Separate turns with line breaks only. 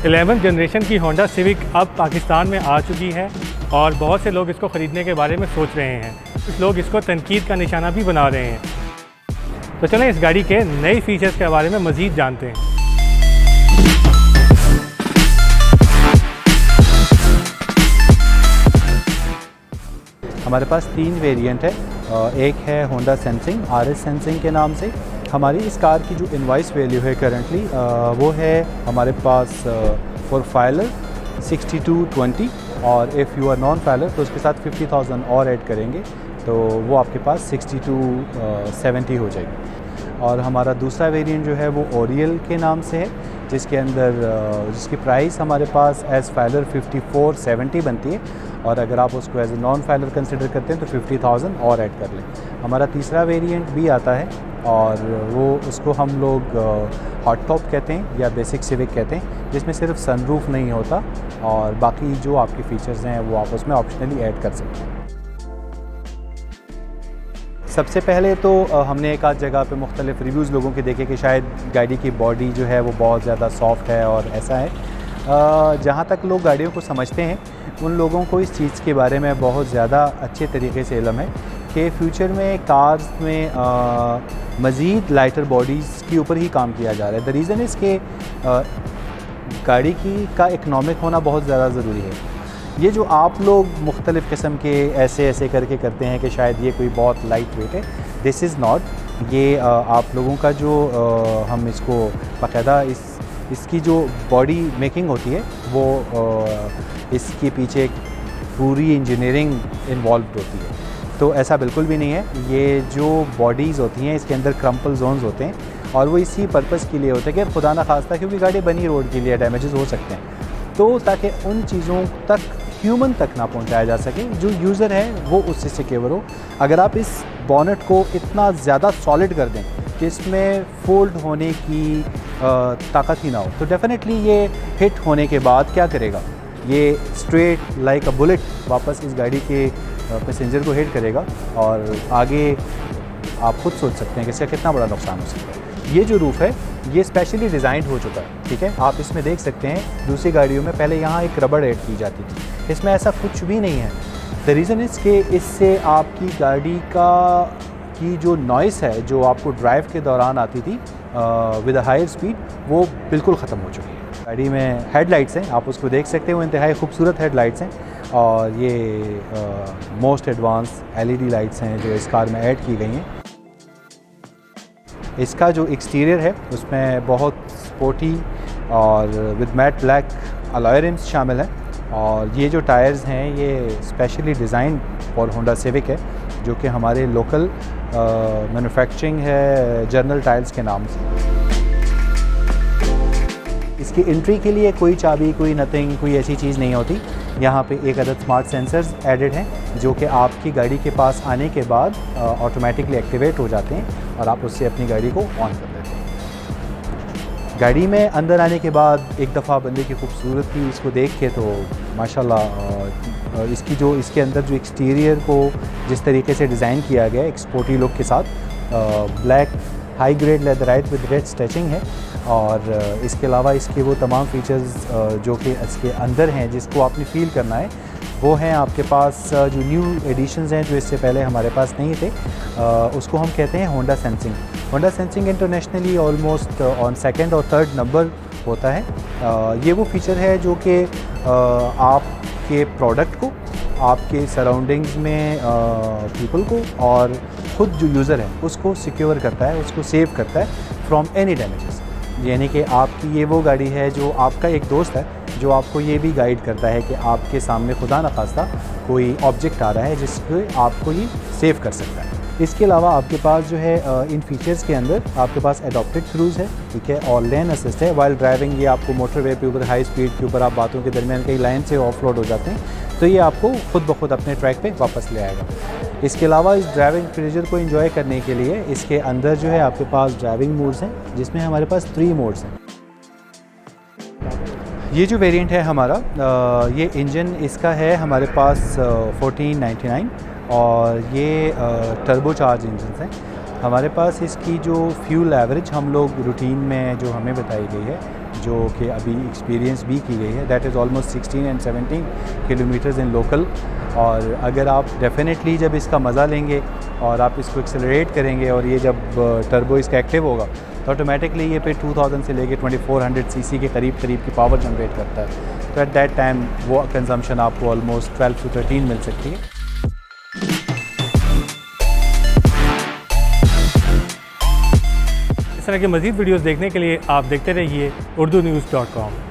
11th generation की Honda civic अब पाकिस्तान में आ चुकी है और बहुत से लोग इसको ख़रीदने के बारे में सोच रहे हैं। कुछ लोग इसको तनकीद का निशाना भी बना रहे हैं। तो चलें इस गाड़ी के नए फीचर्स के बारे में मज़ीद जानते हैं।
हमारे पास 3 वेरिएंट है। एक है होंडा सेंसिंग, RS सेंसिंग के नाम से। हमारी इस कार की जो इनवॉइस वैल्यू है करंटली वो है हमारे पास फॉर फाइलर 6220, और if you are non filer तो उसके साथ 50,000 और ऐड करेंगे तो वो आपके पास 6270 हो जाएगी। और हमारा दूसरा वेरिएंट जो है वो ओरियल के नाम से है, जिसके अंदर जिसकी प्राइस हमारे पास एज़ फाइलर 5470 बनती है, और अगर आप उसको as a non filer consider करते हैं तो 50,000 और ऐड कर लें। हमारा तीसरा वेरिएंट भी आता है और वो उसको हम लोग हॉट टॉप कहते हैं या बेसिक सिविक कहते हैं, जिसमें सिर्फ सनरूफ नहीं होता और बाकी जो आपके फीचर्स हैं वो आप उसमें ऑप्शनली ऐड कर सकते हैं। सबसे पहले तो हमने एक आध जगह पे मुख्तलिफ रिव्यूज़ लोगों के देखे कि शायद गाड़ी की बॉडी जो है वो बहुत ज़्यादा सॉफ्ट है और ऐसा है। जहाँ तक लोग गाड़ियों को समझते हैं उन लोगों को इस चीज़ के बारे में बहुत ज़्यादा अच्छे तरीके से इल्म है कि फ्यूचर में कार्स में मज़ीद लाइटर बॉडीज़ के ऊपर ही काम किया जा रहा है। द रीज़न इज़ के गाड़ी का इकनॉमिक होना बहुत ज़्यादा ज़रूरी है। ये जो आप लोग मुख्तलिफ़ किस्म के ऐसे करके करते हैं कि शायद ये कोई बहुत लाइट वेट है, दिस इज़ नॉट। ये आप लोगों का जो हम इसको बाकायदा इसकी जो बॉडी मेकिंग होती है वो इसके पीछे एक पूरी इंजीनियरिंग इन्वॉल्व होती है। तो ऐसा बिल्कुल भी नहीं है। ये जो बॉडीज़ होती हैं इसके अंदर क्रम्पल जोन्स होते हैं और वो इसी पर्पज़ के लिए होते हैं कि खुदा ना खास्ता क्योंकि गाड़ी बनी रोड के लिए डैमेजेस हो सकते हैं, तो ताकि उन चीज़ों तक ह्यूमन तक ना पहुंचाया जा सके, जो यूज़र है वो उससे सिक्योर हो। अगर आप इस बॉनेट को इतना ज़्यादा सॉलिड कर दें कि इसमें फोल्ड होने की ताकत ही ना हो, तो डेफिनेटली ये हिट होने के बाद क्या करेगा, ये स्ट्रेट लाइक अ बुलेट वापस इस गाड़ी के पैसेंजर को हिट करेगा और आगे आप खुद सोच सकते हैं कि इसका कितना बड़ा नुकसान हो सकता है। ये जो रूफ़ है ये स्पेशली डिज़ाइंड हो चुका है, ठीक है। आप इसमें देख सकते हैं दूसरी गाड़ियों में पहले यहाँ एक रबड़ ऐड की जाती थी, इसमें ऐसा कुछ भी नहीं है। द रीज़न इज़ कि इससे आपकी गाड़ी की जो नॉइस है जो आपको ड्राइव के दौरान आती थी विद अ हायर स्पीड, वो बिल्कुल ख़त्म हो चुकी है। गाड़ी में हेडलाइट्स हैं, आप उसको देख सकते हैं, वो इंतहाई खूबसूरत हेडलाइट्स हैं और ये मोस्ट एडवांस LED लाइट्स हैं जो इस कार में ऐड की गई हैं। इसका जो एक्सटीरियर है उसमें बहुत स्पोर्टी और with matte black alloy RIMS शामिल हैं, और ये जो टायर्स हैं ये specially design for Honda civic है, जो कि हमारे लोकल मैन्युफैक्चरिंग है जनरल टायर्स के नाम से। इसकी एंट्री के लिए कोई चाबी, कोई नथिंग, कोई ऐसी चीज़ नहीं होती। यहाँ पे एक अदद स्मार्ट सेंसर्स एडेड हैं जो कि आपकी गाड़ी के पास आने के बाद ऑटोमेटिकली एक्टिवेट हो जाते हैं और आप उससे अपनी गाड़ी को ऑन कर देते हैं। गाड़ी में अंदर आने के बाद एक दफ़ा बंदे की खूबसूरती इसको देख के तो माशाल्लाह इसके अंदर जो एक्सटीरियर को जिस तरीके से डिज़ाइन किया गया है एक स्पोर्टी लुक के साथ, black high grade leatherette with red stitching है, और इसके अलावा इसके वो तमाम फीचर्स जो कि इसके अंदर हैं जिसको आपने फ़ील करना है वो हैं आपके पास। जो न्यू एडिशंस हैं जो इससे पहले हमारे पास नहीं थे, उसको हम कहते हैं Honda sensing. Honda sensing internationally almost on 2nd और 3rd नंबर होता है। ये वो फीचर है जो कि आपके प्रोडक्ट को, आपके सराउंडिंग्स में पीपल को और ख़ुद जो यूज़र है उसको सिक्योर करता है, उसको सेव करता है फ्रॉम एनी डैमेजेस। यानी कि आपकी ये वो गाड़ी है जो आपका एक दोस्त है जो आपको ये भी गाइड करता है कि आपके सामने खुदा न खास्ता कोई ऑब्जेक्ट आ रहा है जिसको आपको ये सेव कर सकता है। इसके अलावा आपके पास जो है इन फीचर्स के अंदर आपके पास एडॉप्टेड क्रूज़ है, ठीक है, और लेन असिस्ट है वाइल ड्राइविंग। ये आपको मोटरवे के ऊपर हाई स्पीड के ऊपर आप बातों के दरमियान कई लाइन से ऑफ रोड हो जाते हैं तो ये आपको खुद ब खुद अपने ट्रैक पे वापस ले आएगा। इसके अलावा इस ड्राइविंग प्लेजर को एंजॉय करने के लिए इसके अंदर जो है आपके पास ड्राइविंग मोड्स हैं जिसमें हमारे पास 3 मोड्स हैं। ये जो वेरिएंट है हमारा ये इंजन इसका है हमारे पास 1499 और ये टर्बो चार्ज इंजन हैं हमारे पास। इसकी जो फ्यूल एवरेज हम लोग रूटीन में जो हमें बताई गई है जो कि अभी एक्सपीरियंस भी की गई है, that is almost 16 and 17 kilometres in local. और अगर आप डेफिनेटली जब इसका मज़ा लेंगे और आप इसको एक्सेलरेट करेंगे और ये जब टर्बो इसका एक्टिव होगा तो ऑटोमेटिकली ये पे 2000 से लेके 2400 सीसी के करीब की पावर जनरेट करता है। तो एट दैट टाइम वो कंजम्पशन आपको ऑलमोस्ट 12 to 13 मिल सकती है।
इस तरह के मज़ीद वीडियोज़ देखने के लिए आप देखते रहिए urdunews.com।